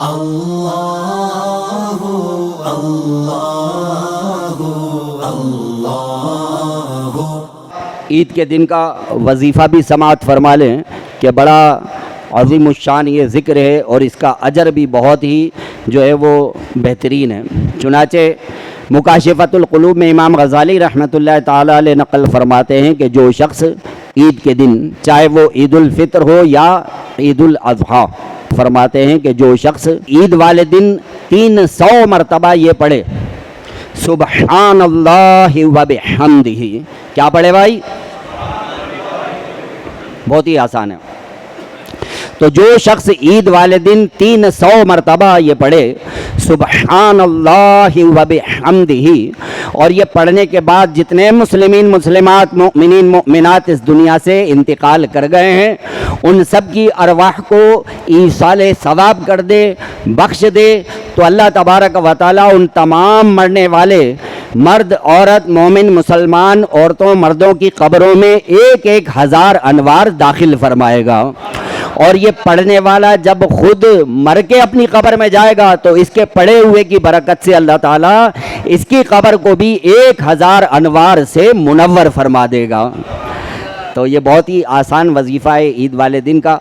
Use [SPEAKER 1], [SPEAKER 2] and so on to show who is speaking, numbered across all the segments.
[SPEAKER 1] اللہ اللہ اللہ۔
[SPEAKER 2] عید کے دن کا وظیفہ بھی سماعت فرما لیں کہ بڑا عظیم الشان یہ ذکر ہے اور اس کا اجر بھی بہت ہی جو ہے وہ بہترین ہے۔ چنانچہ مکاشفۃ القلوب میں امام غزالی رحمۃ اللہ تعالی علیہ نقل فرماتے ہیں کہ جو شخص عید کے دن، چاہے وہ عید الفطر ہو یا عید الاضحیٰ، فرماتے ہیں کہ جو شخص عید والے دن 300 مرتبہ یہ پڑھے سبحان اللہ و بحمدہ، کیا پڑھے بھائی؟ بہت ہی آسان ہے۔ تو جو شخص عید والے دن 300 مرتبہ یہ پڑھے سبحان اللہ و بحمدہ، اور یہ پڑھنے کے بعد جتنے مسلمین مسلمات مؤمنین مؤمنات اس دنیا سے انتقال کر گئے ہیں ان سب کی ارواح کو ایصال ثواب کر دے، بخش دے، تو اللہ تبارک و تعالیٰ ان تمام مرنے والے مرد عورت مومن مسلمان عورتوں مردوں کی قبروں میں 1000 انوار داخل فرمائے گا، اور یہ پڑھنے والا جب خود مر کے اپنی قبر میں جائے گا تو اس کے پڑھے ہوئے کی برکت سے اللہ تعالیٰ اس کی قبر کو بھی 1000 انوار سے منور فرما دے گا۔ تو یہ بہت ہی آسان وظیفہ ہے عید والے دن کا،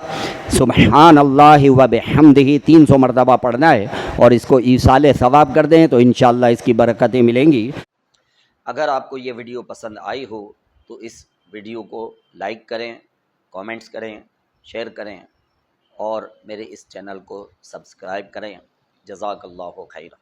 [SPEAKER 2] سبحان اللہ و بحمدہ 300 مرتبہ پڑھنا ہے اور اس کو ایصال ثواب کر دیں تو انشاءاللہ اس کی برکتیں ملیں گی۔ اگر آپ کو یہ ویڈیو پسند آئی ہو تو اس ویڈیو کو لائک کریں، کامنٹس کریں، شیئر کریں اور میرے اس چینل کو سبسکرائب کریں۔ جزاک اللہ خیر۔